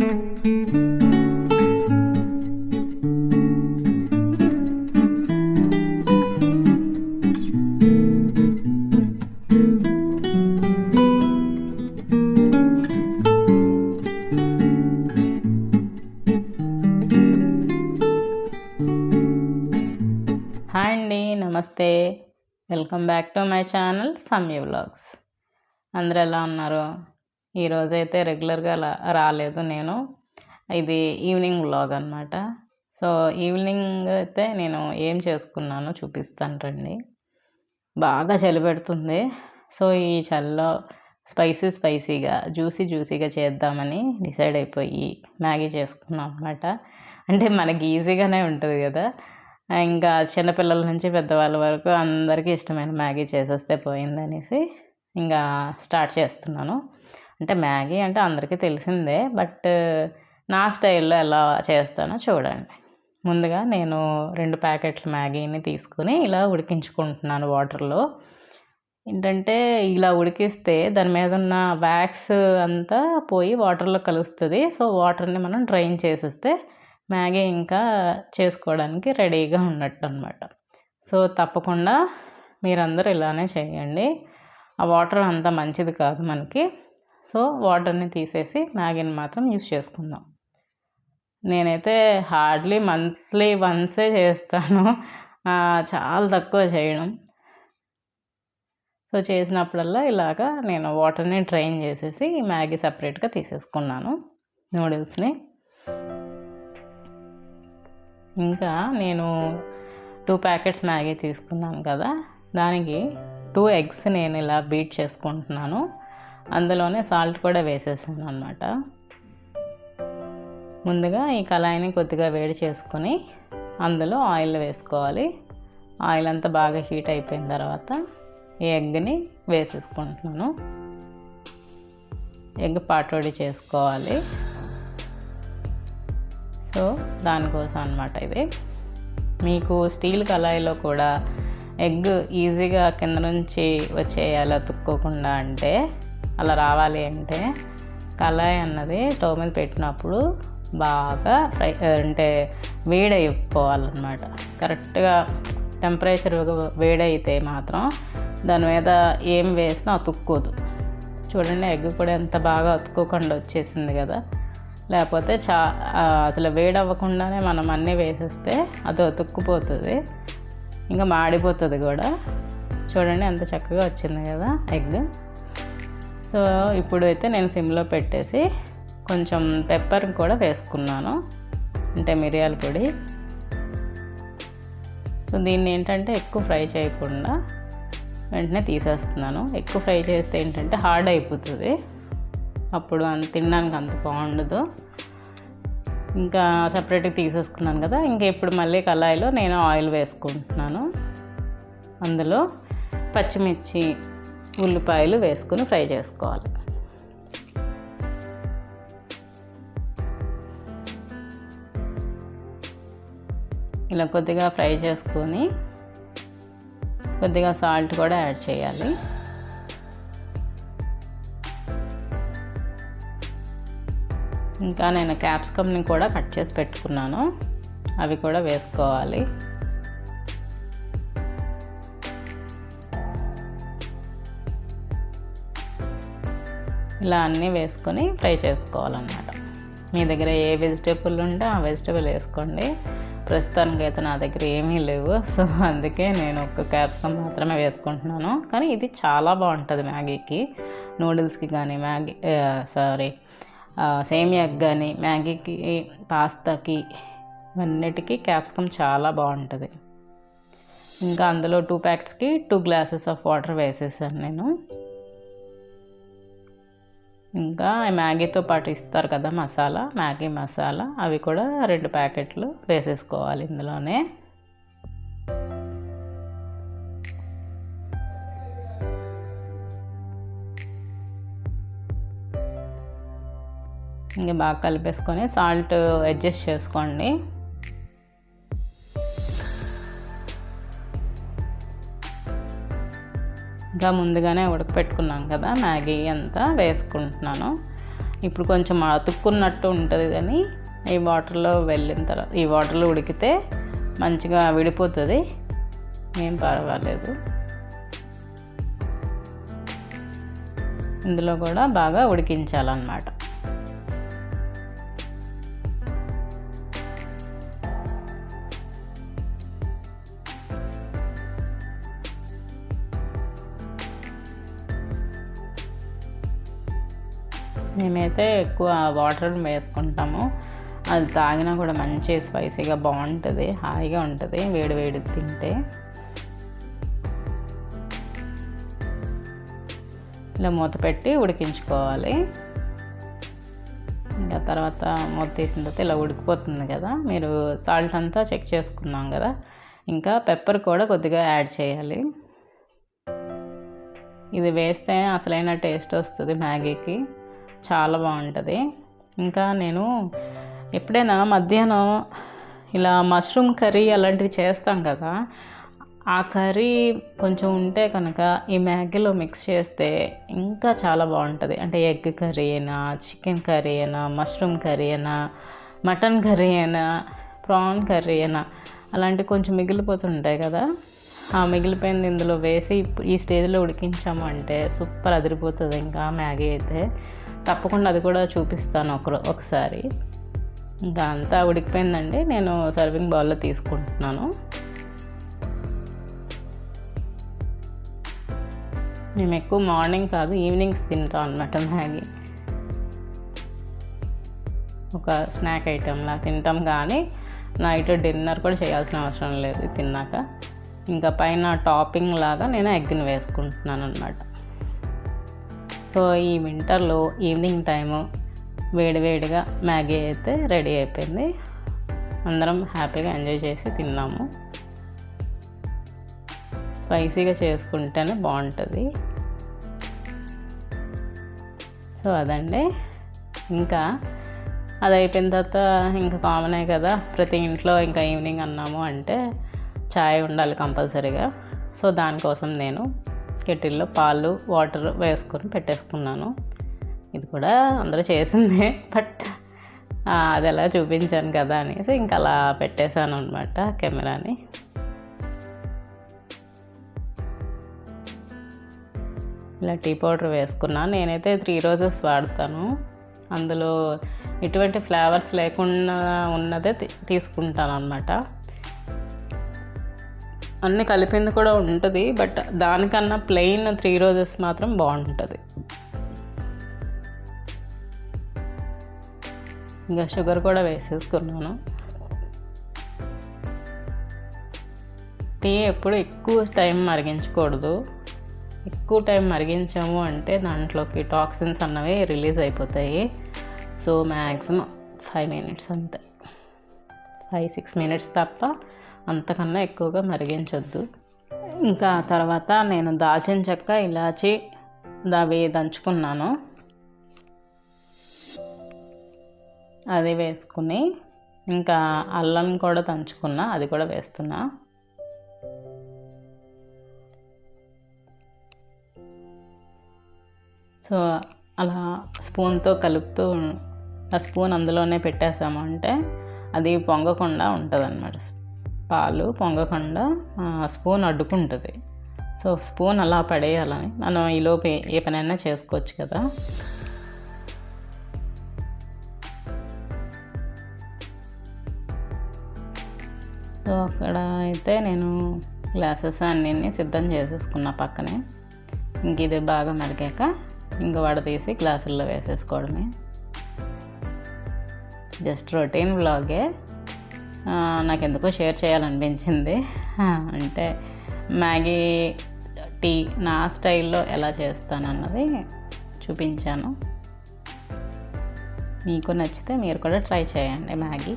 Hi అండి, నమస్తే. Welcome back to my channel సమ్య vlogs. అందరూ ఎలా ఉన్నారు? ఈరోజైతే రెగ్యులర్గా రాలేదు నేను. ఇది ఈవినింగ్ వ్లాగ్ అనమాట. సో ఈవినింగ్ అయితే నేను ఏం చేసుకున్నానో చూపిస్తాను రండి. బాగా చలి పెడుతుంది. సో ఈ చలిలో స్పైసీగా జ్యూసీగా చేద్దామని డిసైడ్ అయిపోయి మ్యాగీ చేసుకున్నాం అనమాట. అంటే మనకి ఈజీగానే ఉంటుంది కదా. ఇంకా చిన్నపిల్లల నుంచి పెద్దవాళ్ళ వరకు అందరికీ ఇష్టమైన మ్యాగీ చేసేస్తే పోయిందనేసి ఇంకా స్టార్ట్ చేస్తున్నాను. అంటే మ్యాగీ అంటే అందరికీ తెలిసిందే, బట్ నా స్టైల్లో ఎలా చేస్తానో చూడండి. ముందుగా నేను 2 ప్యాకెట్ల మ్యాగీని తీసుకుని ఇలా ఉడికించుకుంటున్నాను వాటర్లో. ఏంటంటే ఇలా ఉడికిస్తే దాని మీద ఉన్న వ్యాక్స్ అంతా పోయి వాటర్లో కలుస్తుంది. సో వాటర్ని మనం డ్రైన్ చేసేస్తే మ్యాగీ ఇంకా చేసుకోవడానికి రెడీగా ఉన్నట్టు అనమాట. సో తప్పకుండా మీరందరూ ఇలానే చేయండి. ఆ వాటర్ అంత మంచిది కాదు మనకి. సో వాటర్ని తీసేసి మ్యాగీని మాత్రం యూస్ చేసుకుందాం. నేనైతే హార్డ్లీ మంత్లీ వన్సే చేస్తాను, చాలా తక్కువ చేయడం. సో చేసినప్పుడల్లా ఇలాగా నేను వాటర్ని డ్రైన్ చేసేసి మ్యాగీ సపరేట్గా తీసేసుకున్నాను, నూడిల్స్ని. ఇంకా నేను 2 ప్యాకెట్స్ మ్యాగీ తీసుకున్నాను కదా, దానికి 2 ఎగ్స్ నేను ఇలా బీట్ చేసుకుంటున్నాను. అందులోనే సాల్ట్ కూడా వేసేసాను అనమాట. ముందుగా ఈ కళాయిని కొద్దిగా వేడి చేసుకొని అందులో ఆయిల్ వేసుకోవాలి. ఆయిల్ అంతా బాగా హీట్ అయిపోయిన తర్వాత ఈ ఎగ్ని వేసేసుకుంటున్నాను. ఎగ్ పాటోడి చేసుకోవాలి. సో దానికోసం అనమాట ఇది. మీకు స్టీల్ కళాయిలో కూడా ఎగ్ ఈజీగా కింద నుంచి వచ్చేయాలి అతుక్కోకుండా, అంటే అలా రావాలి అంటే కళాయి అన్నది స్టవ్ మీద పెట్టినప్పుడు బాగా అంటే వేడైపోవాలన్నమాట. కరెక్ట్గా టెంపరేచర్ వేడైతే మాత్రం దాని మీద ఏం వేసినా అతుక్కోదు. చూడండి, ఎగ్ కూడా ఎంత బాగా అతుక్కోకుండా వచ్చేసింది కదా. లేకపోతే అసలు వేడవ్వకుండానే మనం అన్నీ వేసేస్తే అది అతుక్కుపోతుంది, ఇంకా మాడిపోతుంది కూడా. చూడండి ఎంత చక్కగా వచ్చింది కదా ఎగ్. సో ఇప్పుడు అయితే నేను సిమ్లో పెట్టేసి కొంచెం పెప్పర్ కూడా వేసుకున్నాను, అంటే మిరియాల పొడి. సో దీన్ని ఏంటంటే ఎక్కువ ఫ్రై చేయకుండా వెంటనే తీసేస్తున్నాను. ఎక్కువ ఫ్రై చేస్తే ఏంటంటే హార్డ్ అయిపోతుంది, అప్పుడు తినడానికి అంత బాగుండదు. ఇంకా సపరేట్గా తీసేసుకున్నాను కదా. ఇంకా ఇప్పుడు మళ్ళీ కళాయిలో నేను ఆయిల్ వేసుకుంటున్నాను. అందులో పచ్చిమిర్చి, ఉల్లిపాయలు వేసుకుని ఫ్రై చేసుకోవాలి. ఇలా కొద్దిగా ఫ్రై చేసుకొని కొద్దిగా సాల్ట్ కూడా యాడ్ చేయాలి. ఇంకా నేను క్యాప్సికమ్ని కూడా కట్ చేసి పెట్టుకున్నాను, అవి కూడా వేసుకోవాలి. ఇలా అన్నీ వేసుకొని ఫ్రై చేసుకోవాలన్నమాట. మీ దగ్గర ఏ వెజిటేబుల్ ఉంటే ఆ వెజిటేబుల్ వేసుకోండి. ప్రస్తుతానికి అయితే నా దగ్గర ఏమీ లేవు, సో అందుకే నేను ఒక క్యాప్సికమ్ మాత్రమే వేసుకుంటున్నాను. కానీ ఇది చాలా బాగుంటుంది మ్యాగీకి, నూడిల్స్కి కానీ సేమియాకి కానీ, మ్యాగీకి, పాస్తాకి, అన్నిటికీ క్యాప్సికమ్ చాలా బాగుంటుంది. ఇంకా అందులో 2 ప్యాకెట్స్కి 2 గ్లాసెస్ ఆఫ్ వాటర్ వేసేసాను నేను. ఇంకా మ్యాగీతో పాటు ఇస్తారు కదా మసాలా, మ్యాగీ మసాలా, అవి కూడా 2 ప్యాకెట్లు వేసేసుకోవాలి ఇందులోనే. ఇంకా బాగా కలిపేసుకొని సాల్ట్ అడ్జస్ట్ చేసుకోండి. ఇంకా ముందుగానే ఉడకపెట్టుకున్నాం కదా మ్యాగీ అంతా వేసుకుంటున్నాను. ఇప్పుడు కొంచెం అతుక్కున్నట్టు ఉంటుంది, కానీ ఈ వాటర్లో వెళ్ళిన తర్వాత ఈ వాటర్లో ఉడికితే మంచిగా విడిపోతుంది, ఏం పర్వాలేదు. ఇందులో కూడా బాగా ఉడికించాలన్నమాట. మేమైతే ఎక్కువ వాటర్ వేసుకుంటాము, అది తాగినా కూడా మంచి స్పైసీగా బాగుంటుంది, హాయిగా ఉంటుంది వేడి వేడి తింటే. ఇలా మూత పెట్టి ఉడికించుకోవాలి. ఇంకా తర్వాత మూత తీసిన తర్వాత ఇలా ఉడికిపోతుంది కదా, మీరు సాల్ట్ అంతా చెక్ చేసుకున్నాం కదా, ఇంకా పెప్పర్ కూడా కొద్దిగా యాడ్ చేయాలి. ఇది వేస్తే అసలైన టేస్ట్ వస్తుంది మ్యాగీకి, చాలా బాగుంటుంది. ఇంకా నేను ఎప్పుడైనా మధ్యాహ్నం ఇలా మష్రూమ్ కర్రీ అలాంటివి చేస్తాం కదా, ఆ కర్రీ కొంచెం ఉంటే కనుక ఈ మ్యాగీలో మిక్స్ చేస్తే ఇంకా చాలా బాగుంటుంది. అంటే ఎగ్ కర్రీ అయినా, చికెన్ కర్రీ అయినా, మష్రూమ్ కర్రీ అయినా, మటన్ కర్రీ అయినా, ప్రాన్ కర్రీ అయినా, అలాంటివి కొంచెం మిగిలిపోతుంటాయి కదా, ఆ మిగిలిపోయింది ఇందులో వేసి ఈ స్టేజ్లో ఉడికించాము అంటే సూపర్ అదిరిపోతుంది. ఇంకా మ్యాగీ అయితే తప్పకుండా అది కూడా చూపిస్తాను ఒకసారి. ఇంకా అంతా ఉడికిపోయిందండి, నేను సర్వింగ్ బౌల్లో తీసుకుంటున్నాను. మేము ఎక్కువ మార్నింగ్ కాదు ఈవినింగ్స్ తింటాం అన్నమాట మ్యాగీ, ఒక స్నాక్ ఐటెంలా తింటాం, కానీ నైట్ డిన్నర్ కూడా చేయాల్సిన అవసరం లేదు తిన్నాక. ఇంకా పైన టాపింగ్ లాగా నేను ఎగ్ని వేసుకుంటున్నాను అన్నమాట. సో ఈ వింటర్లో ఈవినింగ్ టైము వేడివేడిగా మ్యాగీ అయితే రెడీ అయిపోయింది, అందరం హ్యాపీగా ఎంజాయ్ చేసి తిన్నాము. స్పైసీగా చేసుకుంటేనే బాగుంటుంది. సో అదండి, ఇంకా అది అయిపోయిన తర్వాత ఇంకా కామనే కదా, ప్రతి ఇంట్లో ఇంకా ఈవినింగ్ అన్నాము అంటే చాయ్ ఉండాలి కంపల్సరీగా. సో దానికోసం నేను కెటిల్లో పాలు వాటర్ వేసుకొని పెట్టేసుకున్నాను. ఇది కూడా అందరూ చేసిందే, బట్ అది ఎలా చూపించాను కదా అనేసి ఇంకా అలా పెట్టేశాను అనమాట కెమెరాని. ఇలా టీ పౌడర్ వేసుకున్నాను. నేనైతే 3 రోజెస్ వాడతాను, అందులో ఎటువంటి ఫ్లేవర్స్ లేకుండా ఉన్నదే తీసుకుంటాను అనమాట. అన్నీ కలిపింది కూడా ఉంటుంది, బట్ దానికన్నా ప్లెయిన్ 3 రోజెస్ మాత్రం బాగుంటుంది. ఇంకా షుగర్ కూడా వేసేసుకున్నాను. టీ ఎప్పుడు ఎక్కువ టైం మరిగించకూడదు, ఎక్కువ టైం మరిగించాము అంటే దాంట్లోకి టాక్సిన్స్ అన్నవి రిలీజ్ అయిపోతాయి. సో మ్యాక్సిమం 5 minutes అంతే, 5-6 minutes తప్ప అంతకన్నా ఎక్కువగా మరిగించొద్దు. ఇంకా తర్వాత నేను దాల్చిన చెక్క, ఇలాచి అవి దంచుకున్నాను, అది వేసుకుని ఇంకా అల్లం కూడా దంచుకున్నా, అది కూడా వేస్తున్నా. సో అలా స్పూన్తో కలుపుతూ ఆ స్పూన్ అందులోనే పెట్టేసాము అంటే అది పొంగకుండా ఉంటుంది అన్నమాట, పాలు పొంగకుండా స్పూన్ అడ్డుకుంటుంది. సో స్పూన్ అలా పడేయాలని, మనం ఈలోపు ఏ పనైనా చేసుకోవచ్చు కదా. సో అక్కడ అయితే నేను గ్లాసెస్ అన్నీ సిద్ధం చేసేసుకున్న పక్కనే. ఇంక ఇది బాగా మరిగాక ఇంక వడతీసి గ్లాసుల్లో వేసేసుకోవడమే. జస్ట్ రొటీన్ వ్లాగే, నాకు ఎందుకో షేర్ చేయాలనిపించింది. అంటే మ్యాగీ టీ నా స్టైల్లో ఎలా చేస్తానన్నది చూపించాను. మీకు నచ్చితే మీరు కూడా ట్రై చేయండి. మ్యాగీ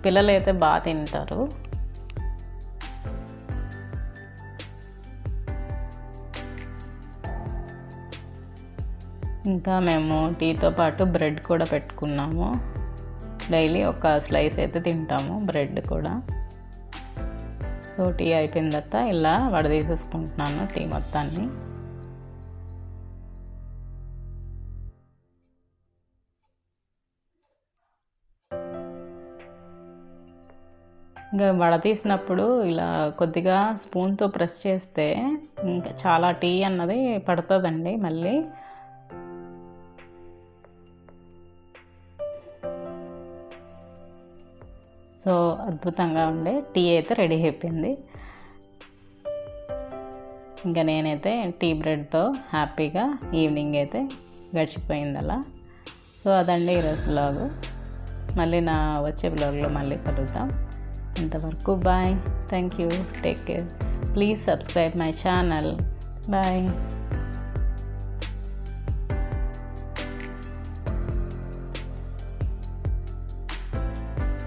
పిల్లలు అయితే బాగా తింటారు. ఇంకా మేము టీతో పాటు బ్రెడ్ కూడా పెట్టుకున్నాము. డైలీ ఒక స్లైస్ అయితే తింటాము బ్రెడ్ కూడా. సో టీ అయిపోయిన తర్వాత ఇలా వడదీసేసుకుంటున్నాను టీ మొత్తాన్ని. ఇంకా వడ తీసినప్పుడు ఇలా కొద్దిగా స్పూన్తో ప్రెస్ చేస్తే ఇంకా చాలా టీ అన్నది పడుతుందండి మళ్ళీ. సో అద్భుతంగా ఉండే టీ అయితే రెడీ అయిపోయింది. ఇంకా నేనైతే టీ బ్రెడ్తో హ్యాపీగా ఈవినింగ్ అయితే గడిచిపోయింది అలా. సో అదండి ఈరోజు బ్లాగు. మళ్ళీ నా వచ్చే బ్లాగ్లో మళ్ళీ కలుద్దాం. అంతవరకు bye. Thank you. Take care. Please subscribe my channel. Bye.